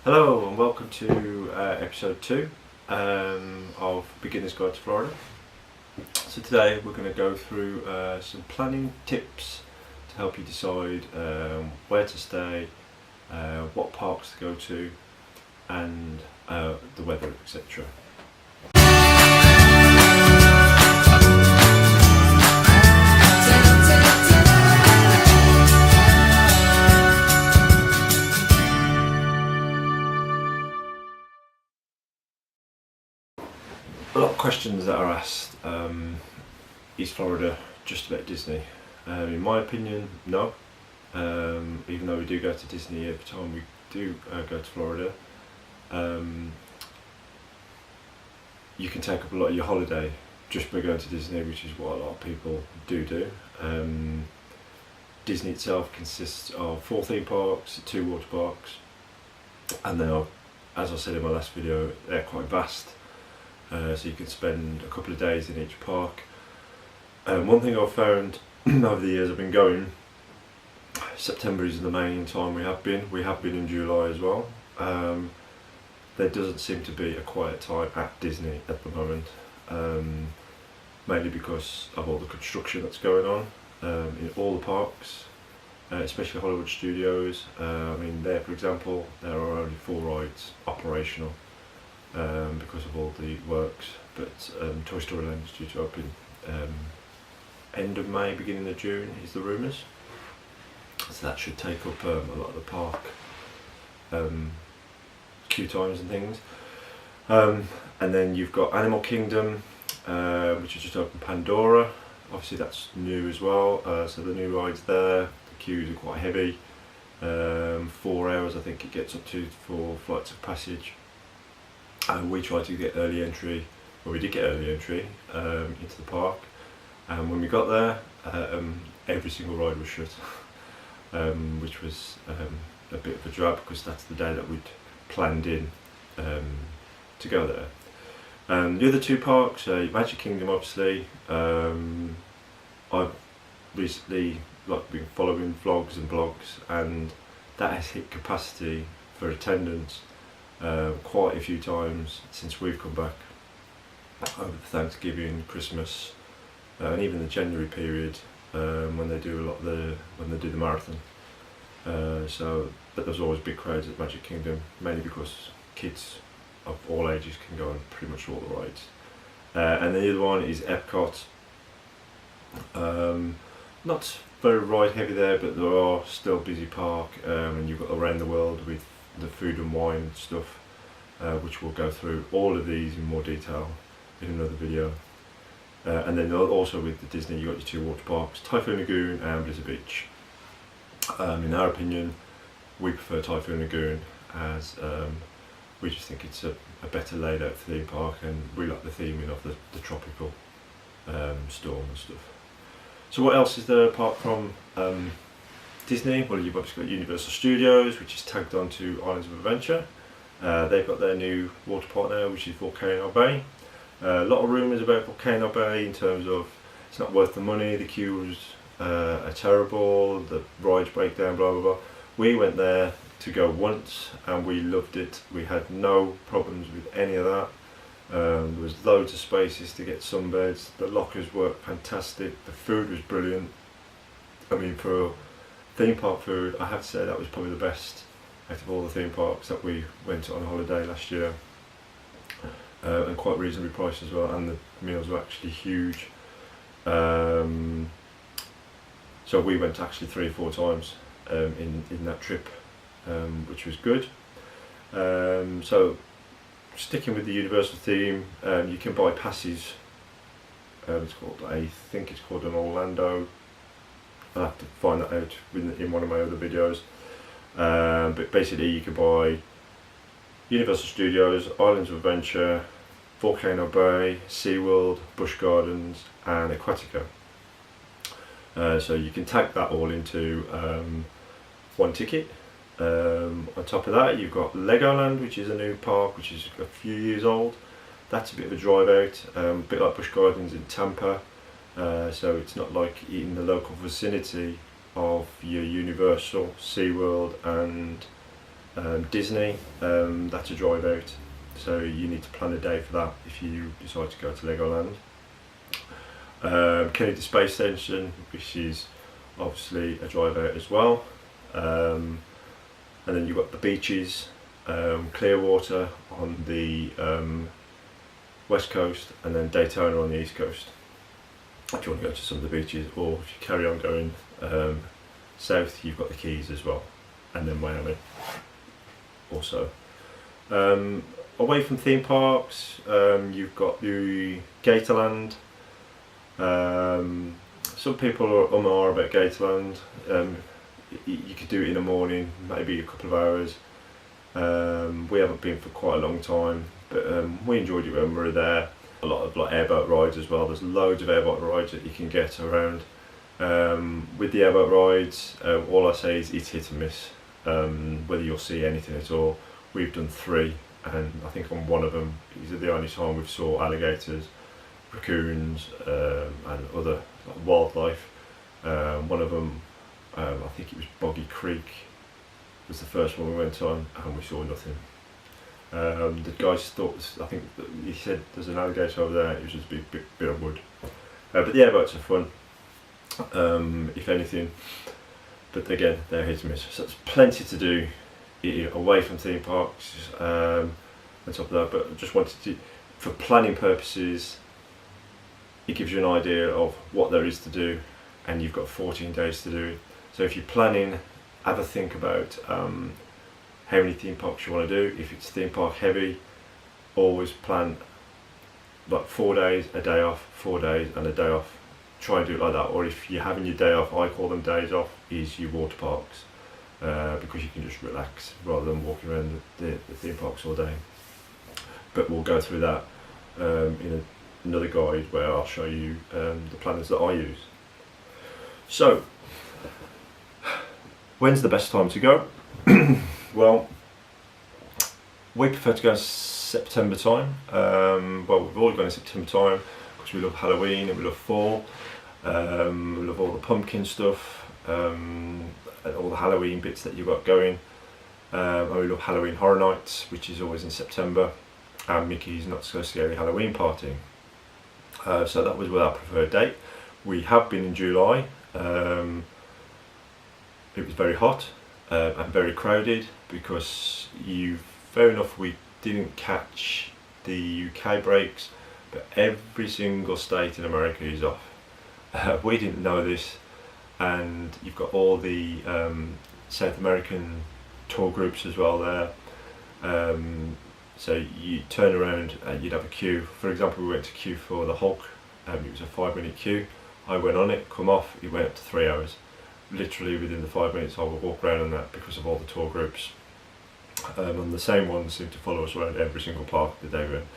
Hello and welcome to episode 2 of Beginner's Guide to Florida. So today we're going to go through some planning tips to help you decide where to stay, what parks to go to, and the weather, etc. A lot of questions that are asked, is Florida just about Disney? In my opinion, no. Even though we do go to Disney every time we do go to Florida, you can take up a lot of your holiday just by going to Disney, which is what a lot of people do. Disney itself consists of 4 theme parks, 2 water parks, and they are, as I said in my last video, they're quite vast. So you can spend a couple of days in each park. One thing I've found over the years I've been going, September is the main time we have been. We have been in July as well. There doesn't seem to be a quiet time at Disney at the moment, mainly because of all the construction that's going on in all the parks, especially Hollywood Studios. I mean, there, for example, there are only 4 rides operational because of all the works, but Toy Story Land is due to open end of May, beginning of June is the rumours, so that should take up a lot of the park queue times and things. And then you've got Animal Kingdom, which has just opened Pandora. Obviously that's new as well, so the new rides there, the queues are quite heavy. 4 hours I think it gets up to for flights of passage. We tried to get early entry, well we did get early entry into the park, and when we got there every single ride was shut, which was a bit of a drag because that's the day that we'd planned in to go there. The other 2 parks, Magic Kingdom obviously, I've recently been following vlogs and blogs, and that has hit capacity for attendance quite a few times since we've come back over the Thanksgiving, Christmas, and even the January period when they do the marathon. But there's always big crowds at Magic Kingdom, mainly because kids of all ages can go on pretty much all the rides. And the other one is Epcot. Not very ride heavy there, but there are still busy park, and you've got around the world with the food and wine stuff, which we'll go through all of these in more detail in another video. And then also with the Disney, you've got your 2 water parks, Typhoon Lagoon and Blizzard Beach. In our opinion, we prefer Typhoon Lagoon, as we just think it's a better laid out theme park, and we like the theming of the tropical storm and stuff. So what else is there apart from Disney? Well, you've obviously got Universal Studios, which is tagged onto Islands of Adventure. They've got their new water park now, which is Volcano Bay. A lot of rumours about Volcano Bay in terms of it's not worth the money, the queues are terrible, the rides break down, blah blah blah. We went there to go once and we loved it. We had no problems with any of that. There was loads of spaces to get sunbeds, the lockers were fantastic, the food was brilliant. I mean, for theme park food, I have to say that was probably the best out of all the theme parks that we went to on holiday last year, and quite reasonably priced as well, and the meals were actually huge. So we went actually 3 or 4 times in that trip, which was good. So sticking with the Universal theme, you can buy passes. It's called, I think it's called an Orlando. I'll have to find that out in one of my other videos. But basically you can buy Universal Studios, Islands of Adventure, Volcano Bay, SeaWorld, Busch Gardens and Aquatica. So you can tag that all into one ticket. On top of that you've got Legoland, which is a new park which is a few years old. That's a bit of a drive out, a bit like Busch Gardens in Tampa. So it's not like in the local vicinity of your Universal, SeaWorld and Disney, that's a drive out, so you need to plan a day for that if you decide to go to Legoland. Kennedy Space Station, which is obviously a drive out as well. And then you've got the beaches, Clearwater on the west coast, and then Daytona on the east coast if you want to go to some of the beaches, or if you carry on going south, you've got the Keys as well, and then Miami also. Away from theme parks, you've got the Gatorland. Some people are about Gatorland. You could do it in the morning, maybe a couple of hours. We haven't been for quite a long time, but we enjoyed it when we were there. A lot of airboat rides as well. There's loads of airboat rides that you can get around. With the airboat rides, all I say is it's hit and miss, whether you'll see anything at all. We've done 3, and I think on one of them is the only time we've saw alligators, raccoons, and other wildlife. One of them, I think it was Boggy Creek, was the first one we went on, and we saw nothing. The guys thought, I think he said there's an alligator over there. It was just a bit of wood. But the airboats are fun, if anything. But again, they're hit and miss. So there's plenty to do away from theme parks. On top of that, but I just wanted to, for planning purposes, it gives you an idea of what there is to do, and you've got 14 days to do it. So if you're planning, have a think about how many theme parks you want to do. If it's theme park heavy, always plan like 4 days, a day off, 4 days and a day off. Try and do it like that. Or if you're having your day off, I call them days off, is your water parks, because you can just relax rather than walking around the theme parks all day. But we'll go through that in another guide where I'll show you the planners that I use. So, when's the best time to go? Well, we prefer to go in September time. Well, we've all gone in September time because we love Halloween and we love fall. We love all the pumpkin stuff, and all the Halloween bits that you've got going. And we love Halloween Horror Nights, which is always in September, and Mickey's Not So Scary Halloween Party. So that was our preferred date. We have been in July. It was very hot and very crowded because fair enough, we didn't catch the UK breaks, but every single state in America is off. We didn't know this, and you've got all the South American tour groups as well there. So you turn around and you'd have a queue. For example, we went to queue for the Hulk. It was a 5-minute queue. I went on it, come off, it went up to 3 hours. Literally within the 5 minutes I would walk around on that because of all the tour groups. And the same ones seem to follow us around every single park that they were in.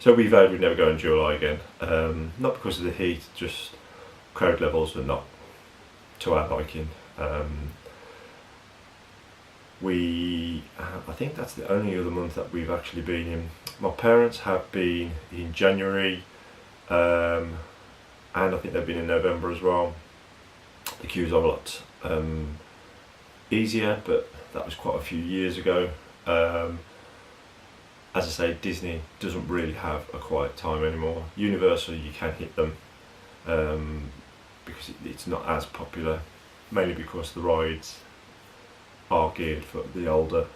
So we vowed we'd never go in July again. Not because of the heat, just crowd levels were not to our liking. I think that's the only other month that we've actually been in. My parents have been in January, and I think they've been in November as well. The queues are a lot easier, but that was quite a few years ago. As I say, Disney doesn't really have a quiet time anymore. Universal, you can hit them because it's not as popular, mainly because the rides are geared for the older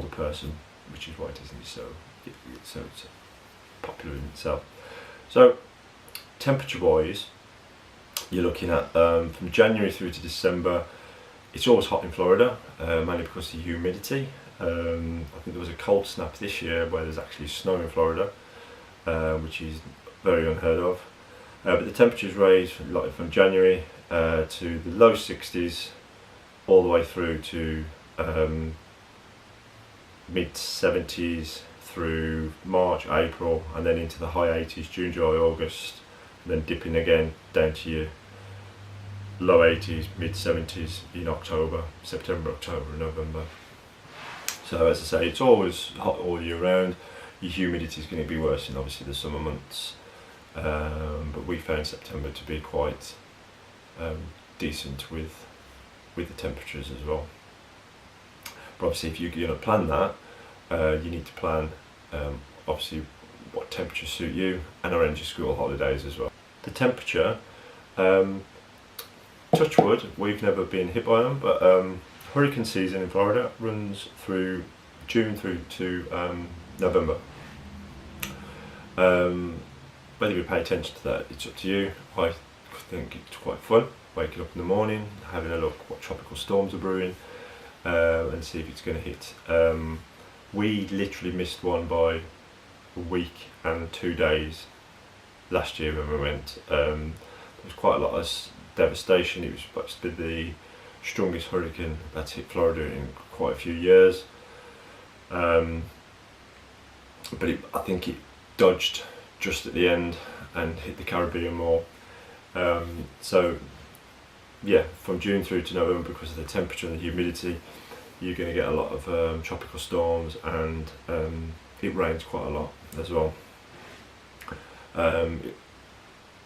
person, which is why Disney's so popular in itself. So temperature wise, you're looking at from January through to December. It's always hot in Florida, mainly because of the humidity. I think there was a cold snap this year where there's actually snow in Florida, which is very unheard of. But the temperatures range from January to the low 60s all the way through to mid 70s through March, April, and then into the high 80s June, July, August, and then dipping again down to your low 80s, mid 70s in October, September, October and November. So as I say, it's always hot all year round. Your humidity is going to be worse in obviously the summer months, but we found September to be quite decent with the temperatures as well. But obviously if you're going to plan that, you need to plan obviously what temperatures suit you, and arrange your school holidays as well. The temperature, touch wood, we've never been hit by them, but hurricane season in Florida runs through June through to November. Whether you pay attention to that, it's up to you. I think it's quite fun, waking up in the morning, having a look what tropical storms are brewing, and see if it's going to hit. We literally missed one by a week and 2 days last year when we went. There was quite a lot of devastation. It was supposed to be the strongest hurricane that's hit Florida in quite a few years, but I think it dodged just at the end and hit the Caribbean more. So yeah, from June through to November, because of the temperature and the humidity, you're going to get a lot of tropical storms, and it rains quite a lot as well.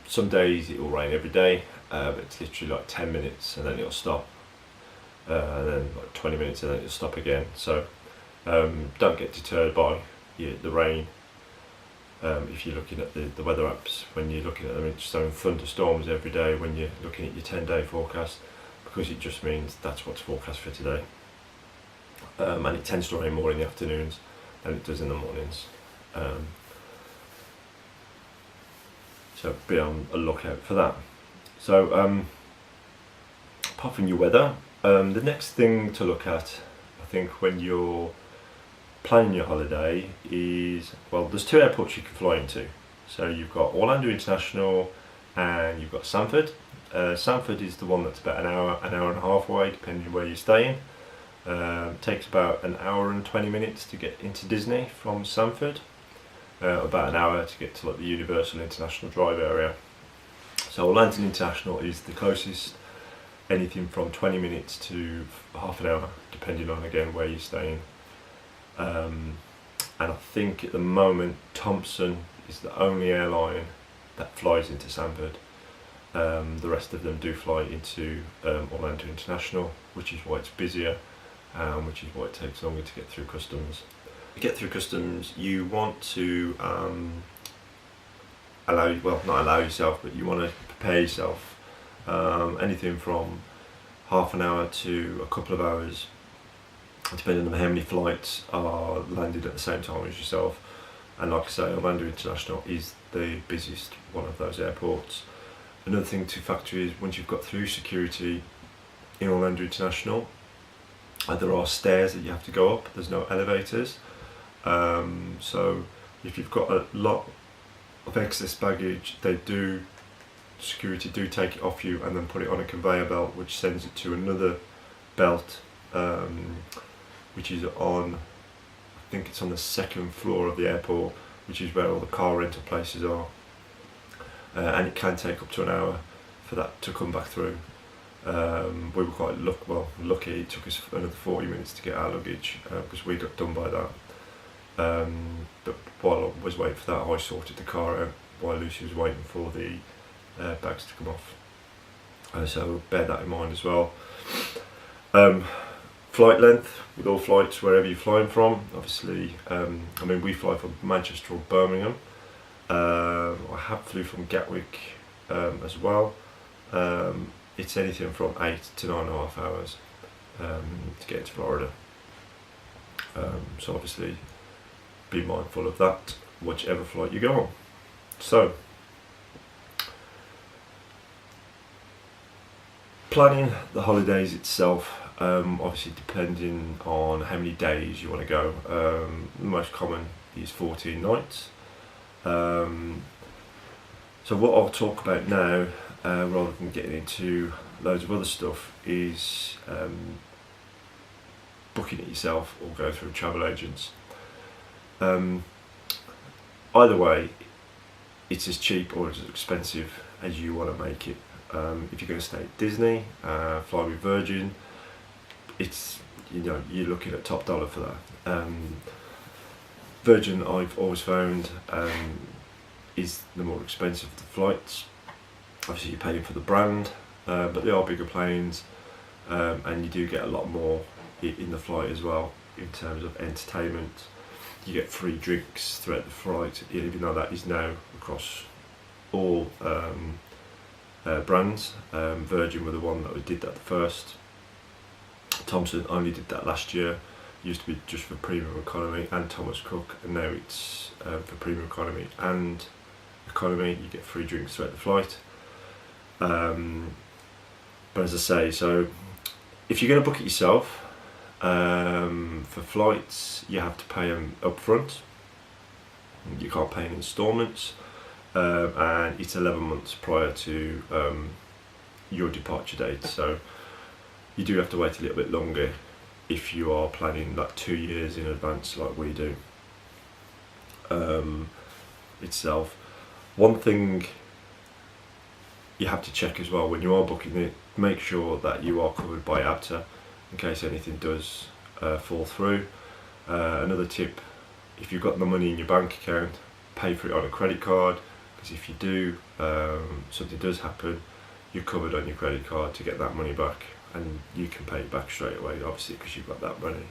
Some days it will rain every day, but it's literally like 10 minutes and then it'll stop, and then like 20 minutes and then it'll stop again. So don't get deterred by the rain. If you're looking at the weather apps, when you're looking at them, it's showing thunderstorms every day when you're looking at your 10-day forecast, because it just means that's what's forecast for today. And it tends to rain more in the afternoons than it does in the mornings. So be on a lookout for that. So apart from your weather, the next thing to look at, I think, when you're planning your holiday is, well, there's 2 airports you can fly into. So you've got Orlando International and you've got Sanford. Sanford is the one that's about an hour and a half away, depending on where you're staying. Takes about an hour and 20 minutes to get into Disney from Sanford. About an hour to get to like the Universal International Drive area. So Orlando International is the closest, anything from 20 minutes to half an hour, depending on again where you're staying. And I think at the moment Thompson is the only airline that flies into Sanford. The rest of them do fly into Orlando International, which is why it's busier, which is why it takes longer to get through customs. To get through customs, you want to not allow yourself, but you want to prepare yourself. Anything from half an hour to a couple of hours, depending on how many flights are landed at the same time as yourself. And like I say, Orlando International is the busiest one of those airports. Another thing to factor is, once you've got through security in Orlando International, there are stairs that you have to go up. There's no elevators. So if you've got a lot of excess baggage, security do take it off you and then put it on a conveyor belt, which sends it to another belt, which is on, I think it's on the 2nd floor of the airport, which is where all the car rental places are. And it can take up to an hour for that to come back through. We were quite lucky. It took us another 40 minutes to get our luggage, because we got done by that. But while I was waiting for that, I sorted the car out while Lucy was waiting for the bags to come off. So bear that in mind as well. Flight length, with all flights, wherever you're flying from, obviously, we fly from Manchester or Birmingham. I have flew from Gatwick as well. It's anything from 8 to 9.5 hours to get to Florida. So obviously be mindful of that, whichever flight you go on. So planning the holidays itself, obviously depending on how many days you want to go. The most common is 14 nights. So what I'll talk about now, rather than getting into loads of other stuff, is booking it yourself or go through travel agents. Either way, it's as cheap or as expensive as you want to make it. If you're going to stay at Disney, fly with Virgin, it's, you're looking at top dollar for that. Virgin, I've always found, is the more expensive of the flights. Obviously you're paying for the brand, but they are bigger planes, and you do get a lot more in the flight as well. In terms of entertainment, you get free drinks throughout the flight, even though that is now across all brands. Virgin were the one that did that first. Thomson only did that last year. Used to be just for premium economy and Thomas Cook, and now it's for premium economy and economy. You get free drinks throughout the flight. But as I say, so if you're going to book it yourself, for flights you have to pay them up front. You can't pay in instalments, and it's 11 months prior to your departure date. So you do have to wait a little bit longer if you are planning like 2 years in advance like we do itself. One thing you have to check as well when you are booking it, make sure that you are covered by ABTA in case anything does fall through. Another tip, if you've got the money in your bank account, pay for it on a credit card, because if you do, something does happen, you're covered on your credit card to get that money back, and you can pay it back straight away, obviously, because you've got that money.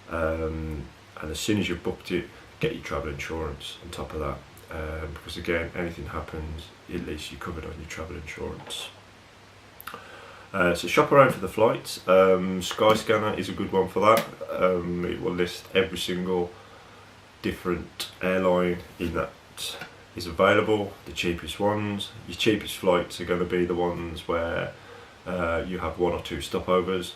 And as soon as you've booked it, get your travel insurance on top of that, because again, anything happens, at least you're covered on your travel insurance. So shop around for the flights. Skyscanner is a good one for that. It will list every single different airline in that is available, the cheapest ones. Your cheapest flights are going to be the ones where you have 1 or 2 stopovers.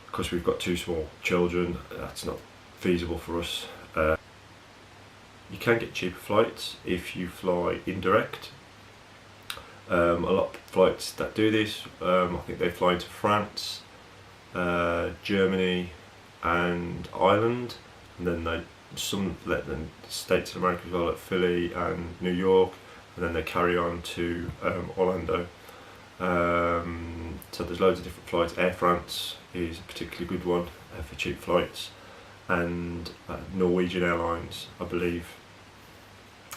Because we've got 2 small children, that's not feasible for us. You can get cheaper flights if you fly indirect. A lot of flights that do this, I think they fly into France, Germany and Ireland, and then some let them States of America as well, like Philly and New York, and then they carry on to Orlando. So there's loads of different flights. Air France is a particularly good one for cheap flights, and Norwegian Airlines, I believe,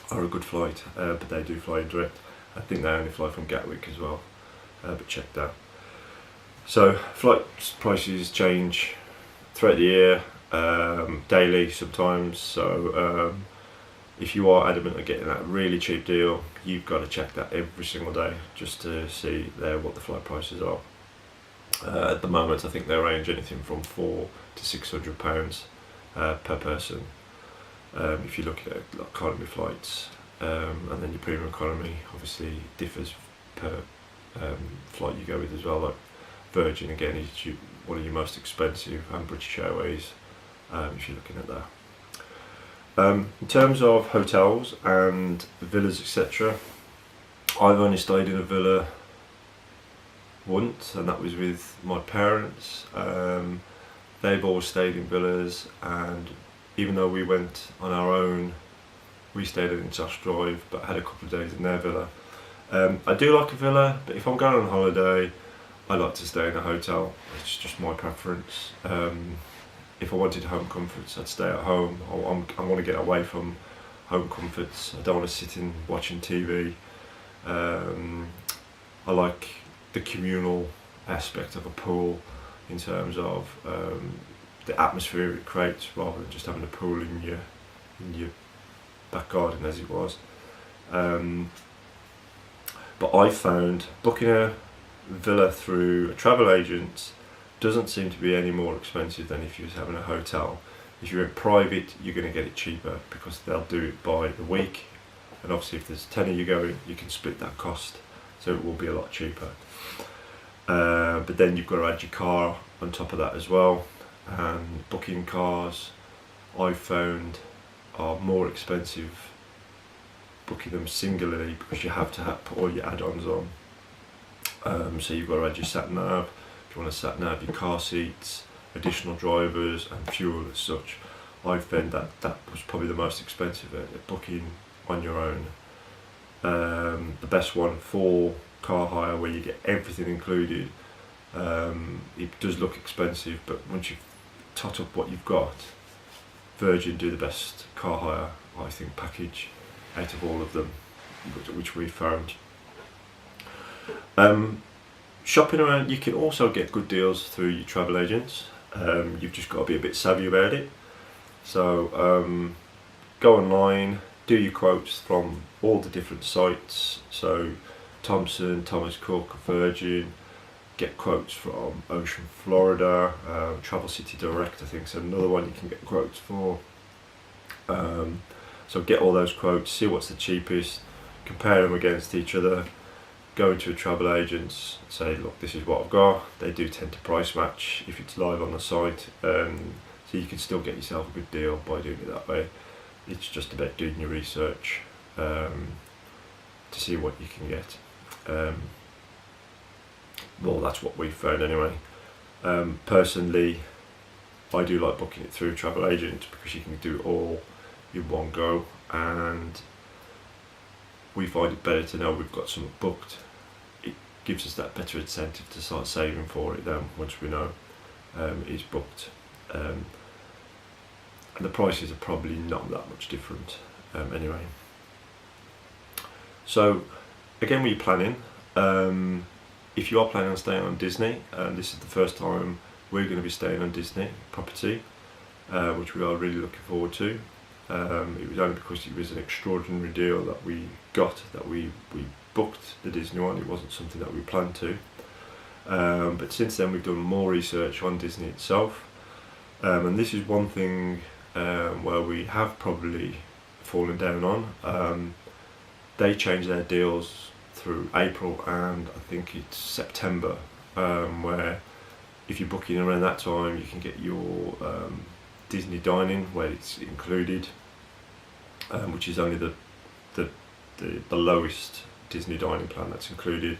are a good flight, but they do fly indirect. I think they only fly from Gatwick as well, but check that. So flight prices change throughout the year, daily sometimes, so if you are adamant on getting that really cheap deal, you've got to check that every single day just to see what the flight prices are. At the moment I think they range anything from £400 to £600 per person, if you look at economy flights. And then your premium economy obviously differs per flight you go with as well. Like Virgin again is one of your most expensive, and British Airways, if you're looking at that. In terms of hotels and villas, etc., I've only stayed in a villa once, and that was with my parents. They've always stayed in villas, and even though we went on our own, we stayed in Josh Drive, but had a couple of days in their villa. I do like a villa, but if I'm going on holiday, I like to stay in a hotel. It's just my preference. If I wanted home comforts, I'd stay at home. I want to get away from home comforts. I don't want to sit in watching TV. I like the communal aspect of a pool in terms of the atmosphere it creates, rather than just having a pool in your back garden as it was. But I found booking a villa through a travel agent doesn't seem to be any more expensive than if you was having a hotel. If you're in private, you're going to get it cheaper because they'll do it by the week, and obviously if there's 10 of you going, you can split that cost, so it will be a lot cheaper. But then you've got to add your car on top of that as well, and booking cars I've found are more expensive booking them singularly, because you have to put all your add-ons on. So you've got to add your sat nav, if you want to sat nav, your car seats, additional drivers and fuel as such. I found that was probably the most expensive at booking on your own. The best one for car hire, where you get everything included, it does look expensive, but once you've tot up what you've got, Virgin do the best car hire, I think, package out of all of them, which we found. Shopping around, you can also get good deals through your travel agents. You've just got to be a bit savvy about it. So go online, do your quotes from all the different sites, so Thomson, Thomas Cook, Virgin, get quotes from Ocean Florida, Travel City Direct I think is another one you can get quotes for. So get all those quotes, see what's the cheapest, compare them against each other, go into a travel agent, say look, this is what I've got. They do tend to price match if it's live on the site, so you can still get yourself a good deal by doing it that way. It's just about doing your research to see what you can get. Well, that's what we found anyway. Personally, I do like booking it through a travel agent because you can do it all in one go, and we find it better to know we've got something booked. It gives us that better incentive to start saving for it then once we know it's booked. And the prices are probably not that much different anyway. So again, when you're planning, if you are planning on staying on Disney, and this is the first time we're going to be staying on Disney property, which we are really looking forward to. It was only because it was an extraordinary deal that we got that we booked the Disney one. It wasn't something that we planned to. But since then we've done more research on Disney itself, and this is one thing where we have probably fallen down on. They change their deals through April and I think it's September, where if you're booking around that time you can get your Disney dining where it's included, which is only the lowest Disney dining plan that's included.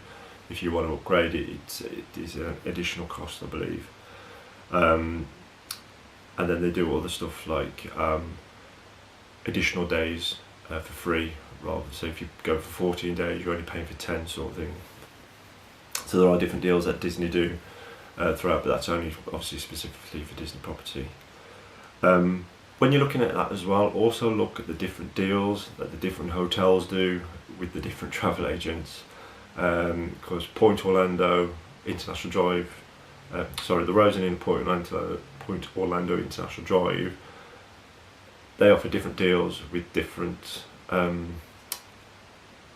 If you want to upgrade it, it is an additional cost, I believe. And then they do other stuff like additional days for free, rather. So if you go for 14 days, you're only paying for 10, sort of thing. So there are different deals that Disney do throughout, but that's only obviously specifically for Disney property. When you're looking at that as well, also look at the different deals that the different hotels do with the different travel agents. Because Point Orlando International Drive, the Rosen Inn Point Orlando International Drive, they offer different deals with different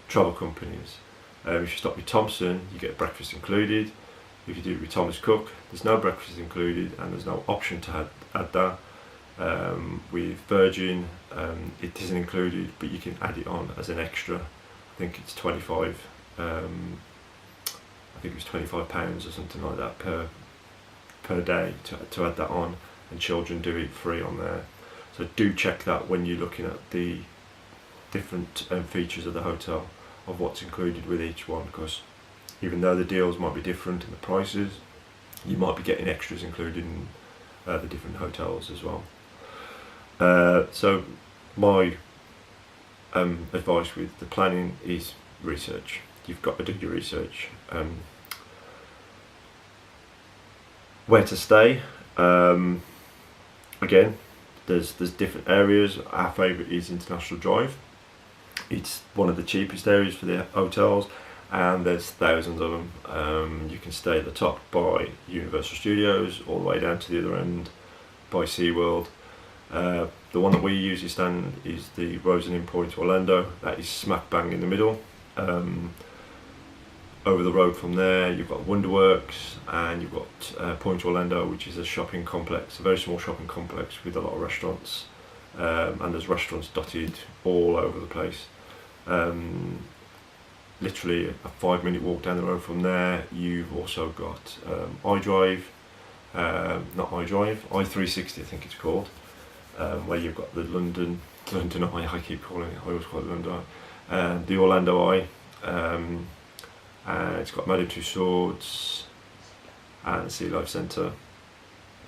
travel companies. If you stop with Thomson, you get breakfast included. If you do it with Thomas Cook, there's no breakfast included and there's no option to add that. With Virgin, it isn't included, but you can add it on as an extra. I think it's 25. I think it was £25 or something like that per day to add that on, and children do it free on there. So do check that when you're looking at the different features of the hotel, of what's included with each one, because even though the deals might be different in the prices, you might be getting extras included in the different hotels as well. So my advice with the planning is research. You've got to do your research. Where to stay? Again, there's different areas. Our favourite is International Drive. It's one of the cheapest areas for the hotels, and there's thousands of them. You can stay at the top by Universal Studios, all the way down to the other end by SeaWorld. The one that we usually stand is the Rosen Inn Point Orlando. That is smack bang in the middle. Over the road from there you've got Wonderworks, and you've got Point Orlando, which is a shopping complex, a very small shopping complex with a lot of restaurants, and there's restaurants dotted all over the place. Literally a 5-minute walk down the road from there you've also got I360 I think it's called, where you've got the London Eye, I keep calling it, I always call it London Eye, the Orlando Eye, it's got Madame Tussauds and Sea Life Centre,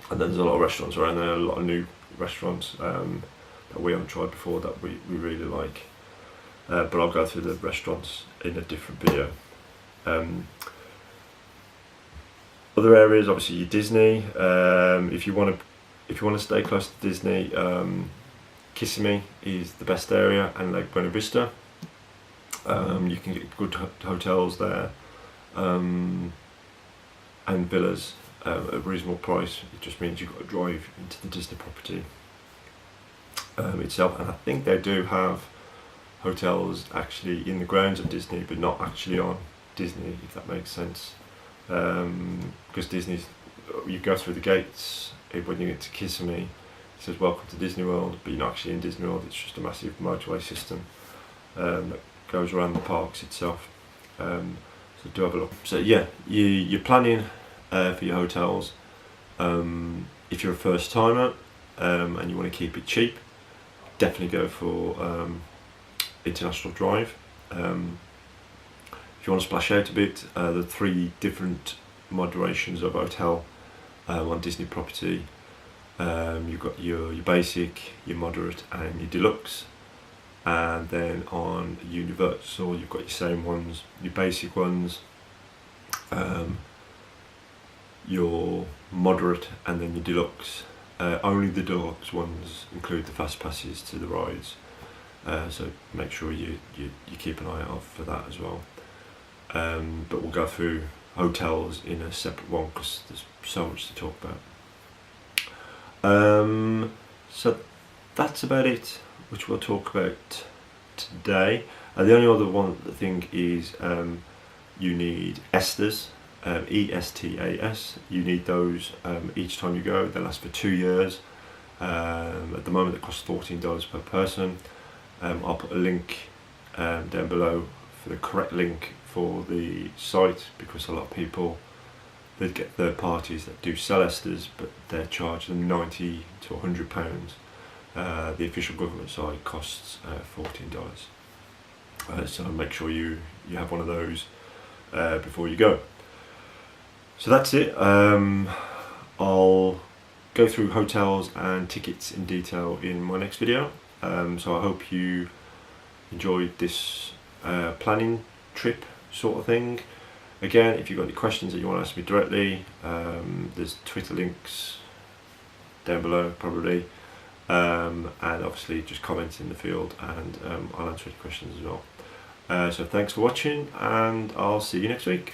and then there's a lot of restaurants around there, a lot of new restaurants that we haven't tried before that we really like, but I'll go through the restaurants in a different video. Other areas, obviously your Disney. If you want to stay close to Disney, Kissimmee is the best area, and Lake Buena Vista. You can get good hotels there, and villas at a reasonable price. It just means you've got to drive into the Disney property itself, and I think they do have hotels actually in the grounds of Disney, but not actually on Disney, if that makes sense. Because Disney's, you go through the gates when you get to Kissimmee, it says welcome to Disney World, but you're not actually in Disney World. It's just a massive motorway system that goes around the parks itself. So do have a look. So yeah, you're planning for your hotels. If you're a first timer and you want to keep it cheap, definitely go for International Drive. If you want to splash out a bit, the 3 different moderations of hotel on Disney property. You've got your basic, your moderate and your deluxe, and then on Universal you've got your same ones, your basic ones, your moderate and then your deluxe. Only the deluxe ones include the fast passes to the rides, so make sure you keep an eye out for that as well. But we'll go through hotels in a separate one because there's so much to talk about. So that's about it, which we'll talk about today. The only other thing is you need Estas, ESTAS. You need those each time you go. They last for 2 years. At the moment it costs $14 per person. I'll put a link down below for the correct link for the site, because a lot of people, they get third parties that do sell Estas, but they're charging them £90 to £100. The official government site costs $14. So make sure you have one of those before you go. So that's it. I'll go through hotels and tickets in detail in my next video. So I hope you enjoyed this planning trip sort of thing. Again, if you've got any questions that you want to ask me directly, there's Twitter links down below probably, and obviously just comment in the field, and I'll answer any questions as well. So thanks for watching, and I'll see you next week.